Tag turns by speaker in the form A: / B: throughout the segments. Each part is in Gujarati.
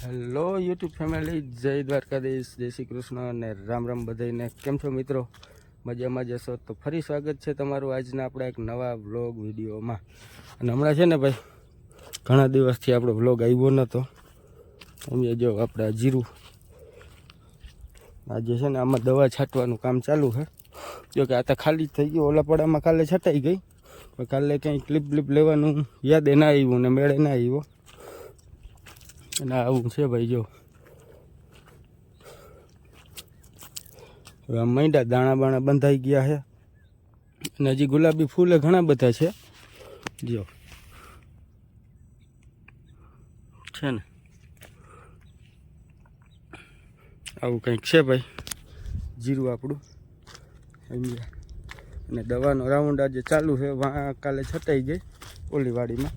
A: હેલો યુટ્યુબ ફેમિલી, જય દ્વારકાધીશ, જય શ્રી કૃષ્ણ અને રામ રામ બધાને. કેમ છો મિત્રો? મજામાં જશો તો ફરી સ્વાગત છે તમારું આજના આપણા એક નવા વ્લોગ વિડીયોમાં. અને હમણાં છે ને ભાઈ, ઘણા દિવસથી આપણો વ્લોગ આવ્યો નહોતો. સમજે જો આપણે જીરું આજે છે ને આમાં દવા છાંટવાનું કામ ચાલુ છે. જો કે આ તો ખાલી થઈ ગયું, ઓલા પડામાં કાલે છટાઈ ગઈ, પણ કાલે કંઈ ક્લિપ બ્લિપ લેવાનું યાદ ના આવ્યું ને મેળે ના આવ્યો. અને આવું છે ભાઈ. જો હવે માંડ્યા, દાણા બાણા બંધાઈ ગયા છે. અને હજી ગુલાબી ફૂલે ઘણા બધા છે. જો છે ને આવું કંઈક છે ભાઈ જીરું આપણું. સમજ્યા? અને દવાનો રાઉન્ડ આજે ચાલુ છે. વાં કાલે છટાઈ ગઈ ઓલી વાડીમાં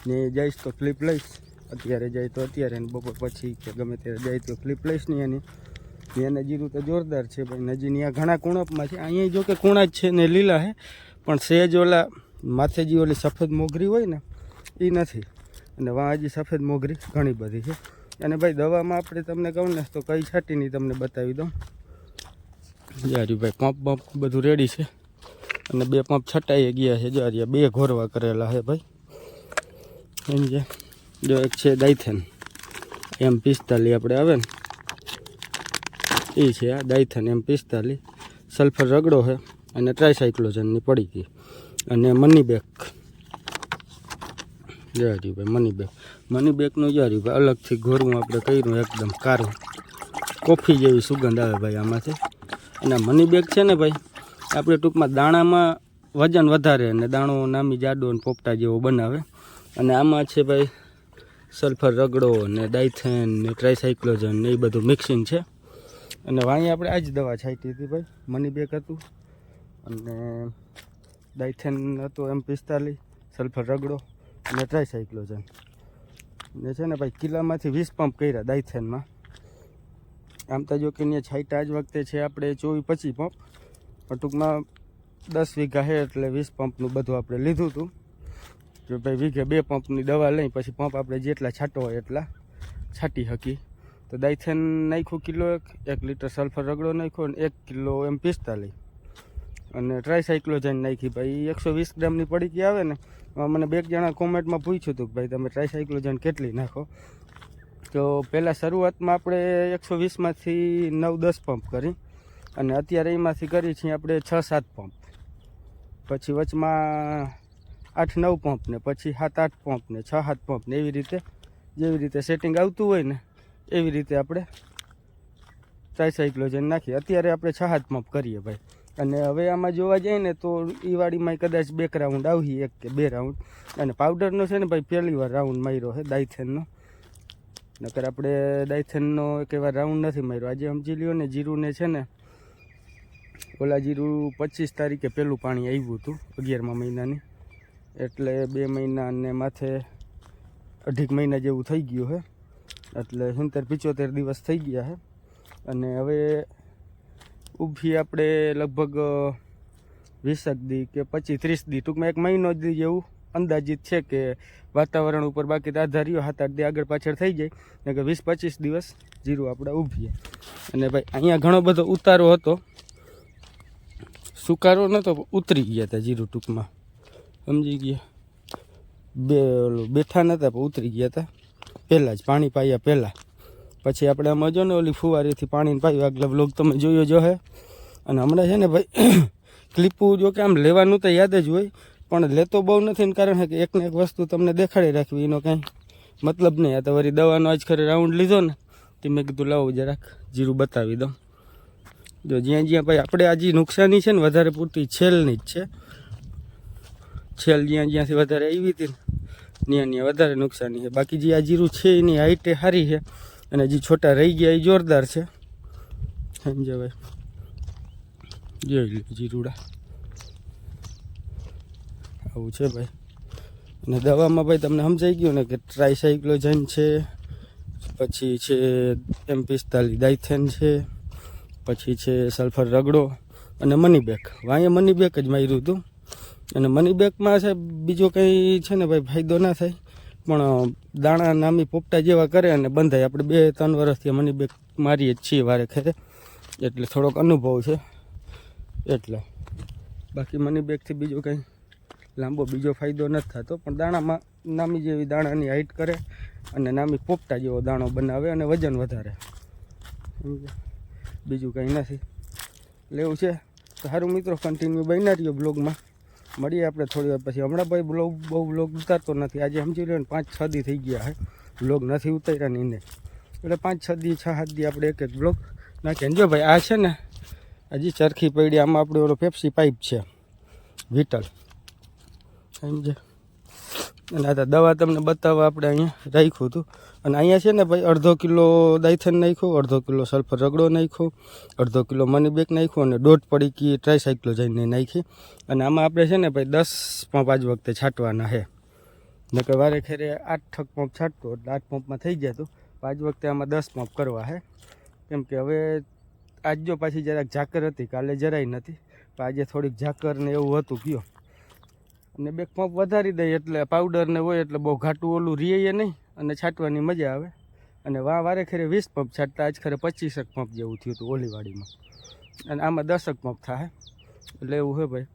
A: ને જઈશ તો ક્લિપ લઈશ. અત્યારે જાય તો અત્યારે, ને બપોર પછી કે ગમે ત્યારે જાય તો ક્લિપ લઈશ નહીં એની. એને જીરું તો જોરદાર છે ભાઈ. નજી ત્યાં ઘણા કુણપમાં છે. અહીંયા જો કે કુણા જ છે ને લીલા છે, પણ સેજ ઓલા માથે જે ઓલી સફેદ મોગરી હોય ને એ નથી. અને વાં હજી સફેદ મોગરી ઘણી બધી છે. અને ભાઈ દવામાં આપણે તમને કહું ને તો કઈ છાંટીની તમને બતાવી દઉં. જારી ભાઈ પંપ બધું રેડી છે. અને 2 પંપ છટાઈ ગયા છે. જારી 2 ઘોરવા કરેલા છે ભાઈ. સમજ્યા? જો એક છે ડાયથન M45 આપણે આવે ને એ છે. આ ડાયથન M45 સલ્ફર રગડો છે. અને ટ્રાયસાઇક્લોઝનની પડી ગઈ. અને મની બેક જારી ભાઈ, મની બેકનું જારી ભાઈ અલગથી ઘોરવું આપણે કર્યું, એકદમ કારું કોફી જેવી સુગંધ આવે ભાઈ આમાંથી. અને મની બેક છે ને ભાઈ, આપણે ટૂંકમાં દાણામાં વજન વધારે અને દાણો નામી જાડો અને પોપટા જેવો બનાવે. અને આમાં છે ભાઈ સલ્ફર રગડો ને ડાયથેન ને ટ્રાયસાઇક્લોઝન ને એ બધું મિક્સિંગ છે. અને વાંહી આપણે આ જ દવા છાંટી હતી ભાઈ. મની બેક હતું અને ડાયથેન હતું M45, સલ્ફર રગડો અને ટ્રાયસાઇક્લોઝન. ને છે ને ભાઈ કિલ્લામાંથી 20 પંપ કર્યા ડાયથેનમાં. આમ તો જો કે ત્યાં છાંટા જ વખતે છે આપણે 24-25 પંપ, પણ ટૂંકમાં 10 વીઘા છે એટલે 20 પંપનું બધું આપણે લીધું હતું. જો ભાઈ વીઘે 2 પંપની દવા લઈ પછી પંપ આપણે જેટલા છાંટો હોય એટલા છાંટી શકી. તો ડાયથેન નાખ્યું કિલો, 1 લીટર સલ્ફર રગડો નાખ્યો અને 1 કિલો M45. અને ટ્રાયસાઇક્લોઝન નાખી ભાઈ. 120 ગ્રામની પડીકી આવે ને, મને 2 જણા કોમેન્ટમાં પૂછ્યું હતું કે ભાઈ તમે ટ્રાયસાઇક્લોઝન કેટલી નાખો. તો પહેલાં શરૂઆતમાં આપણે 120માંથી 9-10 પંપ કરી, અને અત્યારે એમાંથી કરી છીએ આપણે 6-7 પંપ. પછી વચમાં 8-9 પંપ ને પછી 7-8 પંપ ને 6-7 પંપ ને એવી રીતે જેવી રીતે સેટિંગ આવતું હોય ને એવી રીતે આપણે ટ્રાયસાઇક્લોઝન નાખીએ. અત્યારે આપણે 6-7 પંપ કરીએ ભાઈ. અને હવે આમાં જોવા જઈએ ને તો એ વાડીમાં કદાચ 2 રાઉન્ડ આવી, 1 કે 2 રાઉન્ડ. અને પાવડરનો છે ને ભાઈ પહેલી વાર રાઉન્ડ માર્યો છે ડાયથેનનો. નકર આપણે ડાયથેનનો એક વાર રાઉન્ડ નથી માર્યો. આજે સમજી લ્યો ને જીરુંને છે ને ઓલા જીરું 25 તારીખે પહેલું પાણી આવ્યું હતું 11મા મહિનાની, એટલે 2 મહિના અને માથે 2.5 મહિના જેવું થઈ ગયું છે. એટલે 70-75 દિવસ થઈ ગયા છે. અને હવે ઊભી આપણે લગભગ 20 દી કે 25-30 દી, ટૂંકમાં 1 મહિનો દી જેવું અંદાજિત છે કે વાતાવરણ ઉપર. બાકી તો આધાર રહ્યો 7-8 દી આગળ પાછળ થઈ જાય ને કે 20-25 દિવસ જીરું આપણે ઊભીએ. અને ભાઈ અહીંયા ઘણો બધો ઉતારો હતો, સુકારો નહોતો, ઉતરી ગયા હતા જીરું ટૂંકમાં. સમજી ગયા? બેઠા નહોતા પણ ઉતરી ગયા હતા પહેલાં જ, પાણી પાયા પહેલાં. પછી આપણે આમાં જો ને ઓલી ફુવારીથી પાણીને પાયું, આગલા બ્લોગ તમે જોયો જો હે. અને હમણાં છે ને ભાઈ ક્લિપું જો કે આમ લેવાનું તો યાદ જ હોય, પણ લેતો બહુ નથી ને કારણ છે કે એકને એક વસ્તુ તમને દેખાડી રાખવી, એનો કાંઈ મતલબ નહીં. આ તો વળી દવાનો આજ ખરે રાઉન્ડ લીધો ને તે મેં કીધું લાવો જરાક જીરું બતાવી દઉં. જો જ્યાં ભાઈ આપણે આજે નુકસાની છે ને વધારે પૂરતી છેલની જ છે. છેલ જ્યાંથી વધારે આવી હતી ને ત્યાં વધારે નુકસાની છે. બાકી જે આ જીરું છે એની હાઈટે સારી છે, અને જે છોટા રહી ગયા એ જોરદાર છે. સમજે ભાઈ? જોઈ લે જીરુડા આવું છે ભાઈ. અને દવામાં ભાઈ તમને સમજાઈ ગયું ને કે ટ્રાયસાઇક્લોઝન છે, પછી છે M45 ડાયથેન છે, પછી છે સલ્ફર રગડો અને મની બેક. વાંહે મની બેક જ માર્યું હતું. અને મની બેકમાં છે બીજો કંઈ છે ને ભાઈ ફાયદો ના થાય, પણ દાણા નામી પોપટા જેવા કરે અને બંધાય. આપણે 2-3 વર્ષથી મની બેગ મારીએ જ છીએ વારે ખેરે, એટલે થોડોક અનુભવ છે. એટલે બાકી મની બેગથી બીજો કંઈ લાંબો બીજો ફાયદો નથી થતો, પણ દાણામાં નામી જેવી દાણાની હાઈટ કરે અને નામી પોપટા જેવો દાણો બનાવે અને વજન વધારે, બીજું કંઈ નથી. લેવું છે તો સારું મિત્રો, કન્ટિન્યુ બન્યા રહ્યો બ્લોગમાં. મળીએ આપણે થોડી વાર પછી. હમણાં ભાઈ બ્લોગ ઉતારતો નથી. આજે સમજી લો ને 5-6 દી થઈ ગયા છે બ્લોગ નથી ઉતાર્યા ને એને, એટલે 5-6 દી 6-7 દી આપણે એક બ્લોગ નાખીએ. જો ભાઈ આ છે ને હજી ચરખી પડી, આમાં આપણે ઓલો પેપ્સી પાઇપ છે વિટલ, સમજે. અને આ દવા તમને બતાવવા આપણે અહીંયા રાખ્યું હતું. અને અહીંયા છે ને ભાઈ 1/2 કિલો દાયથન નાખ્યું, 1/2 કિલો સલ્ફર રગડો નાખ્યો, 1/2 કિલો મની બેગ નાખ્યું અને 1.5 પડીકી ટ્રાયસાઇક્લોઝાઇનને નાખી. અને આમાં આપણે છે ને ભાઈ 10 પંપ આજ વખતે છાંટવાના છે. નકર વારે ખેરે 8 પંપ છાંટતો એટલે 8 પંપમાં થઈ ગયા. તો આજ વખતે આમાં 10 પંપ કરવા છે, કેમ કે હવે આજ જો પાછી જરાક ઝાકર હતી, કાલે જરાય નથી, પણ આજે થોડીક ઝાકર ને એવું હતું કયો. અને 2 પંપ વધારી દઈએ એટલે પાવડર ને હોય એટલે બહુ ઘાટું ઓલું રીએ નહીં અને છાંટવાની મજા આવે. અને વારે ખેરે 20 પંપ છાંટતા આજ ખરે 25 પંપ જેવું થયું હતું ઓલીવાડીમાં, અને આમાં 10 પંપ થાય એટલે એવું હોય ભાઈ.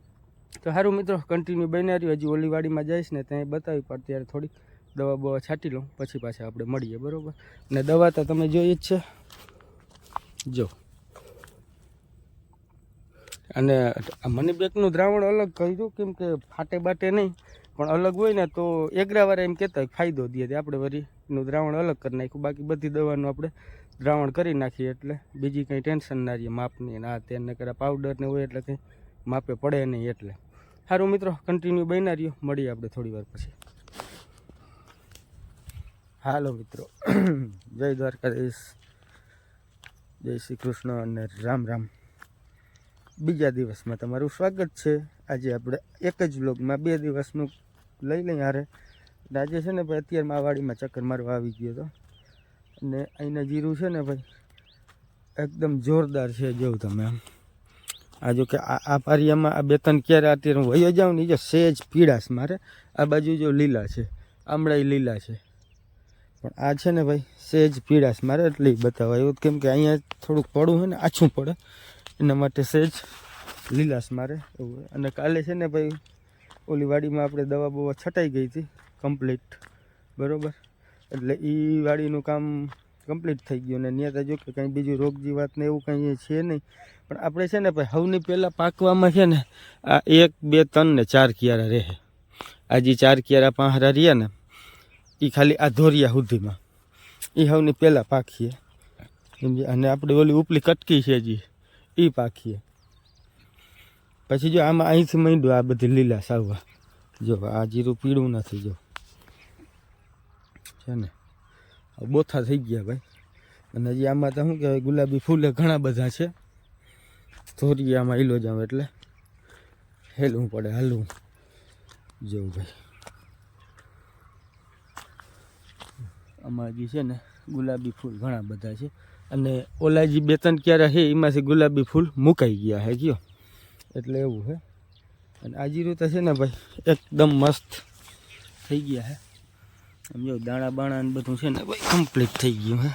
A: તો સારું મિત્રો, કન્ટિન્યુ બન્યા રહ્યું. હજી ઓલીવાડીમાં જઈશ ને ત્યાં બતાવી, પણ ત્યારે થોડીક દવા બવા છાંટી લઉં પછી પાછા આપણે મળીએ, બરાબર. અને દવા તો તમે જોઈ જ છે, જો. અને મની બેગનું દ્રાવણ અલગ કર્યું, કેમ કે ફાટે બાટે નહીં, પણ અલગ હોય ને તો એગરાવાળા એમ કહેતા હોય ફાયદો દે, આપણે વરીનું દ્રાવણ અલગ કરી નાખ્યું. બાકી બધી દવાનું આપણે દ્રાવણ કરી નાખીએ એટલે બીજી કંઈ ટેન્શન ના રહીએ માપની. અને આ તેને કરે પાવડર ને હોય એટલે કંઈ માપે પડે નહીં. એટલે સારું મિત્રો, કન્ટિન્યુ બન્યા રહ્યો. મળીએ આપણે થોડી વાર પછી. હાલો મિત્રો, જય દ્વારકાધીશ, જય શ્રી કૃષ્ણ અને રામ રામ. બીજા દિવસમાં તમારું સ્વાગત છે. આજે આપણે એક જ વ્લોગમાં 2 દિવસનું લઈ લઈએ હારે. આજે છે ને ભાઈ અત્યારમાં આ વાડીમાં ચક્કર મારવા આવી ગયો હતો, અને અહીંના જીરું છે ને ભાઈ એકદમ જોરદાર છે. જોઉં તમે આમ આ જો કે આ પારિયામાં આ 2-3 ક્યારે અત્યારે હું વયો જાઉં ને, જો સેજ પીળાશ મારે. આ બાજુ જો લીલા છે, આમળાઈ લીલા છે, પણ આ છે ને ભાઈ સેજ પીળાશ મારે એટલે બતાવાયું. કેમ કે અહીંયા થોડુંક પડું હોય ને આછું પડે, એના માટે સેજ લીલાશ મારે એવું. અને કાલે છે ને ભાઈ ઓલી વાડીમાં આપણે દવા બવા છટાઈ ગઈ હતી કમ્પ્લીટ, બરાબર. એટલે એ વાડીનું કામ કમ્પ્લીટ થઈ ગયું. અને ત્યાં જો કે કંઈ બીજું રોગ જીવાત ને એવું કંઈ છે નહીં. પણ આપણે છે ને ભાઈ સૌની પહેલાં પાકવામાં છે ને આ 1, 2, 3 ને 4 કિયારા રહે. આ જે 4 કિયારા પાંહરા રહ્યા ને એ ખાલી આ ધોરિયા સુધીમાં એ સૌની પહેલાં પાકીએ, સમજે. અને આપણે ઓલી ઉપલી કટકી છે જે એ પાકીએ. પછી જો આમાં અહીંથી માંડ્યું આ બધી લીલા સાવવા, જો આ જીરું પીળું નથી, જો છે ને બોથા થઈ ગયા ભાઈ. અને હજી આમાં તો શું કહેવાય, ગુલાબી ફૂલે ઘણા બધા છે. ધોરી આમાં હીલો જાવ એટલે હેલવું પડે, હાલવું. જો ભાઈ આમાં હજી છે ને ગુલાબી ફૂલ ઘણા બધા છે. અને ઓલા જે 2-3 ક્યારા છે એમાંથી ગુલાબી ફૂલ મુકાઈ ગયા છે કયો, એટલે એવું છે. અને આ જીરું તો છે ને ભાઈ એકદમ મસ્ત થઈ ગયા છે. સમજો દાણા બાણા ને બધું છે ને ભાઈ કમ્પ્લીટ થઈ ગયું હે.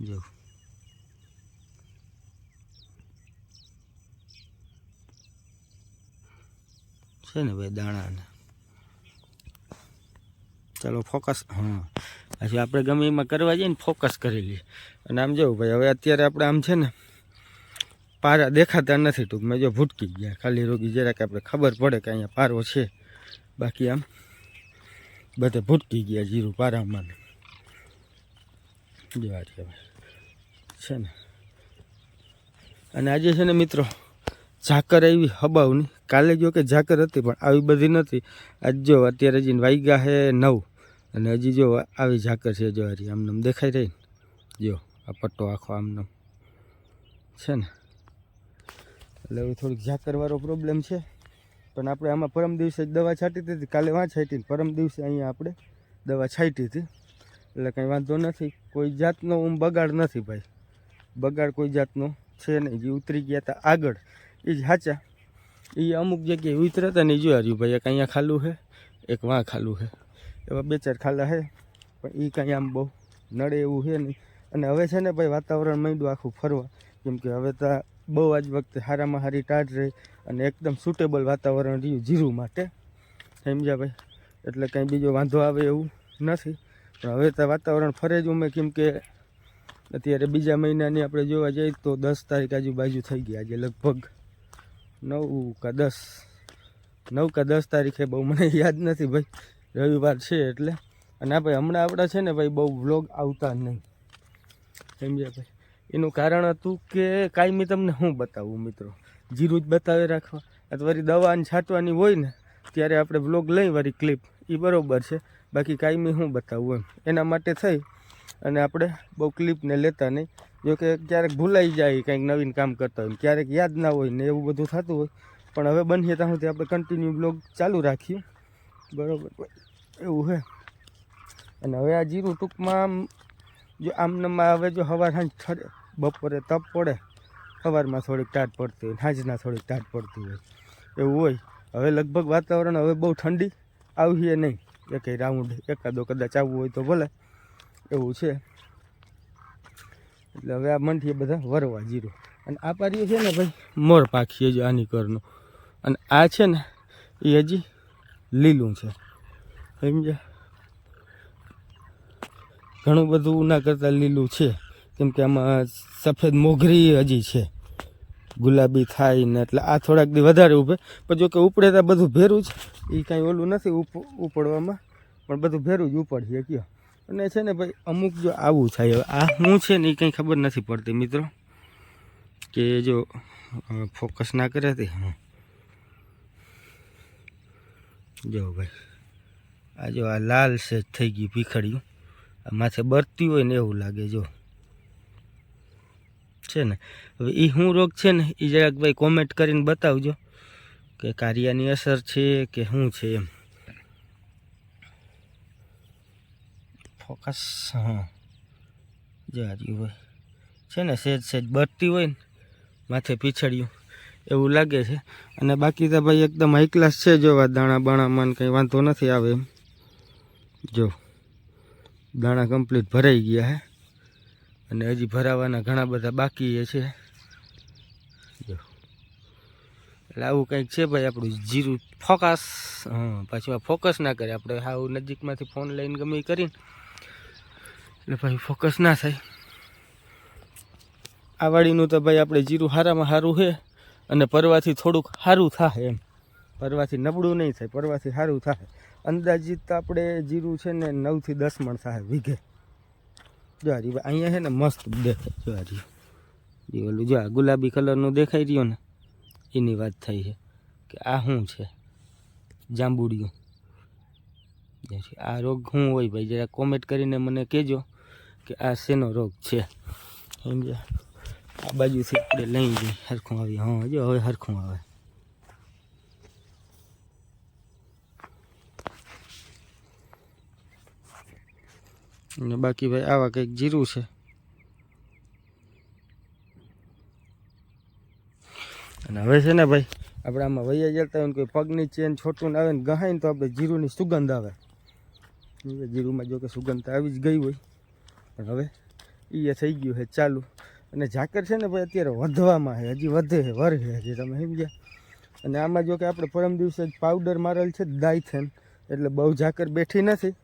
A: જો છે ને ભાઈ દાણા ને, ચાલો ફોકસ. હા, પછી આપણે ગમે એમાં કરવા જઈએ ને ફોકસ કરી લઈએ. અને આમ જવું ભાઈ, હવે અત્યારે આપણે આમ છે ને પારા દેખાતા નથી ટૂંકમાં, જો ભૂટકી ગયા ખાલી રોગી જરાક આપણે ખબર પડે કે અહીંયા પારો છે. બાકી આમ બધે ભૂટકી ગયા જીરું પારામાં. જો આ ભાઈ છે ને. અને આજે છે ને મિત્રો ઝાકર આવી હબાવની. કાલે જો કે ઝાકર હતી પણ આવી બધી નથી. આજ જો અત્યારે હજી વાગ્યા છે 9 અને હજી જો આવી ઝાકર છે. જો હરી આમનામ દેખાઈ રહી ને, જો આ પટ્ટો આખો આમનામ છે ને. એટલે હવે થોડીક ઝાકરવાળો પ્રોબ્લેમ છે. પણ આપણે આમાં પરમ દિવસે જ દવા છાંટી હતી, કાલે વાં છાંટી, પરમ દિવસે અહીંયા આપણે દવા છાંટી હતી. એટલે કંઈ વાંધો નથી, કોઈ જાતનો બગાડ નથી ભાઈ. બગાડ કોઈ જાતનો છે નહીં. જે ઉતરી ગયા હતા આગળ એ જ સાચા. એ અમુક જગ્યાએ ઉતર્યા હતા ને એ જોઈ રહ્યું ભાઈ, એક અહીંયા ખાલું છે, એક વાં ખાલું છે. એવા 2-4 ખાલા છે, પણ એ કાંઈ આમ બહુ નડે એવું છે નહીં. અને હવે છે ને ભાઈ વાતાવરણ માંડ્યું આખું ફરવા, કેમ કે હવે તો બહુ આજ વખતે સારામાં સારી ટાઢ રહી અને એકદમ સુટેબલ વાતાવરણ રહ્યું જીરું માટે, સમજ્યા ભાઈ. એટલે કાંઈ બીજો વાંધો આવે એવું નથી. પણ હવે તો વાતાવરણ ફરે જ ઉમે, કેમ કે અત્યારે બીજા મહિનાની આપણે જોવા જઈએ તો 10 તારીખ આજુબાજુ થઈ ગઈ. આજે લગભગ 9 કે 10 તારીખે, બહુ મને યાદ નથી ભાઈ, રવિવાર છે એટલે. અને આ ભાઈ હમણાં આપણા છે ને ભાઈ બહુ વ્લોગ આવતા નહીં, સમજ્યા ભાઈ. એનું કારણ હતું કે કાંઈ તમને શું બતાવું મિત્રો, જીરું જ બતાવે રાખવા. અથવા વળી દવા છાંટવાની હોય ને ત્યારે આપણે વ્લોગ લઈ વાળી ક્લિપ, એ બરાબર છે. બાકી કાંઈ શું બતાવવું એમ, એના માટે થઈ અને આપણે બહુ ક્લિપને લેતા નહીં. જોકે ક્યારેક ભૂલાઈ જાય કંઈક નવીન કામ કરતા હોય, ક્યારેક યાદ ના હોય ને એવું બધું થતું હોય. પણ હવે બનીએ ત્યાં સુધી આપણે કન્ટિન્યુ બ્લોગ ચાલુ રાખીએ, બરાબર એવું છે. અને હવે આ જીરું ટૂંકમાં આમ જો આમનામાં હવે જો સવાર સાંજ ઠરે, બપોરે તપ પડે, સવારમાં થોડીક ટાઢ પડતી હોય, સાંજના થોડીક ટાઢ પડતી હોય, એવું હોય. હવે લગભગ વાતાવરણ હવે બહુ ઠંડી આવીએ નહીં, એકેય રાઉન્ડ એકાદો કદાચ આવવું હોય તો ભલે, એવું છે. એટલે હવે આ મંઠીએ બધા વરવા જીરું. અને આ પારીઓ છે ને ભાઈ મોર પાખી હજી આની કરનું, અને આ છે ને એ હજી લીલું છે, સમજ્યા. ઘણું બધું ઉના કરતાં લીલું છે, કેમ કે આમાં સફેદ મોગરી હજી છે, ગુલાબી થાય ને. એટલે આ થોડાક દી વધારે ઉભે, પણ જો કે ઉપડે તો બધું ભેરું જ, એ કાંઈ ઓલું નથી ઉપડવામાં, પણ બધું ભેરું જ ઉપડીએ કયો. અને છે ને ભાઈ અમુક જો આવું થાય, હવે આ શું છે ને એ કંઈ ખબર નથી પડતી મિત્રો, કે જો ફોકસ ના કરે તે જો ભાઈ આ જો આ લાલ સેજ થઈ ગઈ ભીખડ્યું, આ માથે બરતી હોય ને એવું લાગે જો છે ને. હવે એ શું રોગ છે ને એ જરાક ભાઈ કોમેન્ટ કરીને બતાવજો કે કારિયાની અસર છે કે શું છે એમ. ફોકસ હા જાર્યું હોય છે ને, સેજ બરતી હોય ને માથે પીછળ્યું એવું લાગે છે. અને બાકી તો ભાઈ એકદમ હાઈ ક્લાસ છે, જો આ દાણા બાણામાં કંઈ વાંધો નથી આવે એમ. જો દાણા કમ્પ્લીટ ભરાઈ ગયા હે, અને હજી ભરાવાના ઘણા બધા બાકી છે. જો એટલે આવું કંઈક છે ભાઈ આપણું જીરું. ફોકસ હા, પાછું આ ફોકસ ના કરે, આપણે હાવ નજીકમાંથી ફોન લઈને ગમે એ કરીને એટલે ભાઈ ફોકસ ના થાય. આ વાડીનું તો ભાઈ આપણે જીરું સારામાં સારું છે, અને પરવાથી થોડુંક સારું થાય એમ, પરવાથી નબળું નહીં થાય, પરવાથી સારું થાય. અંદાજિત આપણે જીરું છે ને 9 થી 10 મણ થાય વીઘે. જો હારી અહીંયા છે ને મસ્ત દેખાય, જો હારી એ ઓલું જો આ ગુલાબી કલરનું દેખાઈ રહ્યું ને એની વાત થઈ છે કે આ શું છે જાંબુડિયું. આ રોગ શું હોય ભાઈ જરા કોમેન્ટ કરીને મને કહેજો કે આ શેનો રોગ છે, સમજ્યા. આ બાજુથી આપણે લઈ જઈએ હરખું આવી, હા જો હવે હરખું આવે. અને બાકી ભાઈ આવા કંઈક જીરું છે. અને હવે છે ને ભાઈ આપણે આમાં વૈયા જતા હોય ને કોઈ પગની ચેન છોટું આવે ને ગહાય ને તો આપણે જીરુંની સુગંધ આવે. જીરુંમાં જો કે સુગંધ તો આવી જ ગઈ હોય, પણ હવે એ થઈ ગયું છે ચાલુ. અને ઝાકર છે ને ભાઈ અત્યારે વધવામાં છે, હજી વધે છે, વરસે છે, તમે સમજ્યા. અને આમાં જો કે આપણે પરમ દિવસે જ પાવડર મારેલ છે ડાયથેન, એટલે બહુ ઝાકર બેઠી નથી,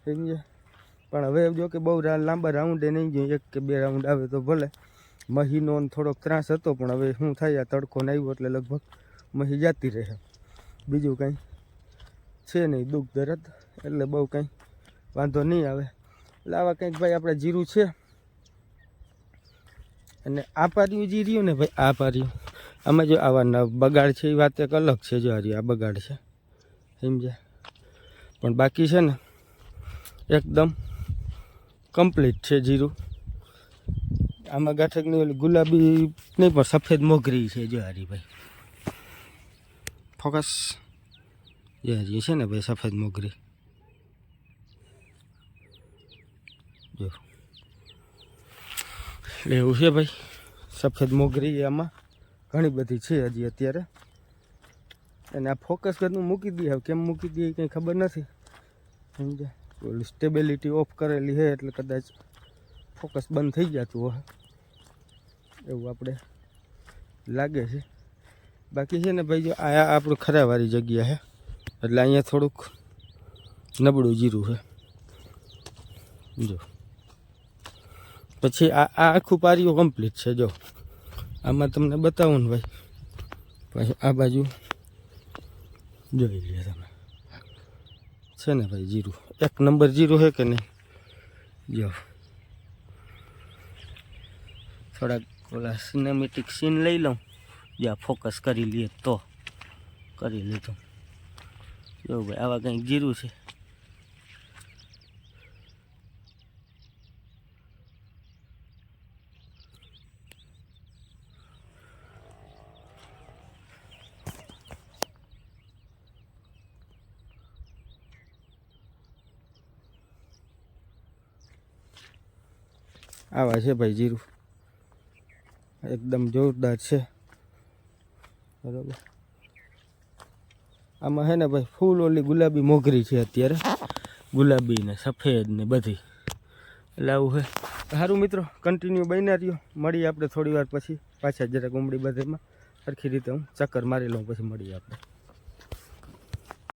A: સમજ્યા. પણ હવે જો કે બહુ લાંબા રાઉન્ડે નહીં જોઈએ, 1 કે 2 રાઉન્ડ આવે તો ભલે. મહીનો થોડોક ત્રાસ હતો, પણ હવે શું થાય, આ તડકો ન આવ્યો એટલે લગભગ મહી જતી રહે. બીજું કંઈ છે નહીં દુઃખ દરદ, એટલે બહુ કંઈ વાંધો નહીં આવે. એટલે આવા કંઈક ભાઈ આપણે જીરું છે. અને આ પાર્યું જે રહ્યું ને ભાઈ, આ પાર્યું આમાં જો આવા બગાડ છે એ વાત એક અલગ છે, જો આ બગાડ છે, સમજ્યા. પણ બાકી છે ને એકદમ કમ્પ્લીટ છે જીરું. આમાં ગાંઠકની ઓલી ગુલાબી નહીં પણ સફેદ મોગરી છે, જો હારી ભાઈ ફોકસ જે હારી છે ને ભાઈ સફેદ મોગરી જો. એટલે એવું છે ભાઈ, સફેદ મોગરી આમાં ઘણી બધી છે હજી અત્યારે. અને આ ફોકસ કરનું મૂકી દઈએ, કેમ મૂકી દઈએ કંઈ ખબર નથી, સમજ્યા? ઓલી સ્ટેબિલિટી ઓફ કરેલી છે એટલે કદાચ ફોકસ બંધ થઈ જતું હોય એવું આપણે લાગે છે. બાકી છે ને ભાઈ જો આ આપણું ખરાવાળી જગ્યા છે એટલે અહીંયા થોડુંક નબળું જીરું છે જો. પછી આ આખું પારિયું કમ્પ્લીટ છે જો. આમાં તમને બતાવું ને ભાઈ, પછી આ બાજુ જોઈ લે તમે, છે ને ભાઈ જીરું એક નંબર જીરું છે કે નહીં જો. થોડાક ઓલા સિનેમેટિક સીન લઈ લઉં, જ્યાં ફોકસ કરી લઈએ તો કરી લીધું જો ભાઈ. આવા કંઈક જીરું છે. આવા છે ભાઈ જીરું, એકદમ જોરદાર છે બરાબર. આમાં છે ને ભાઈ ફૂલ ઓલી ગુલાબી મોગરી છે અત્યારે, ગુલાબી ને સફેદ ને બધી, એટલે આવું છે. સારું મિત્રો, કન્ટિન્યુ બન્યા રહ્યો. મળીએ આપણે થોડી વાર પછી પાછા જરાક ઉમડી બધેમાં સરખી રીતે હું ચક્કર મારી લઉં, પછી મળીએ આપણે.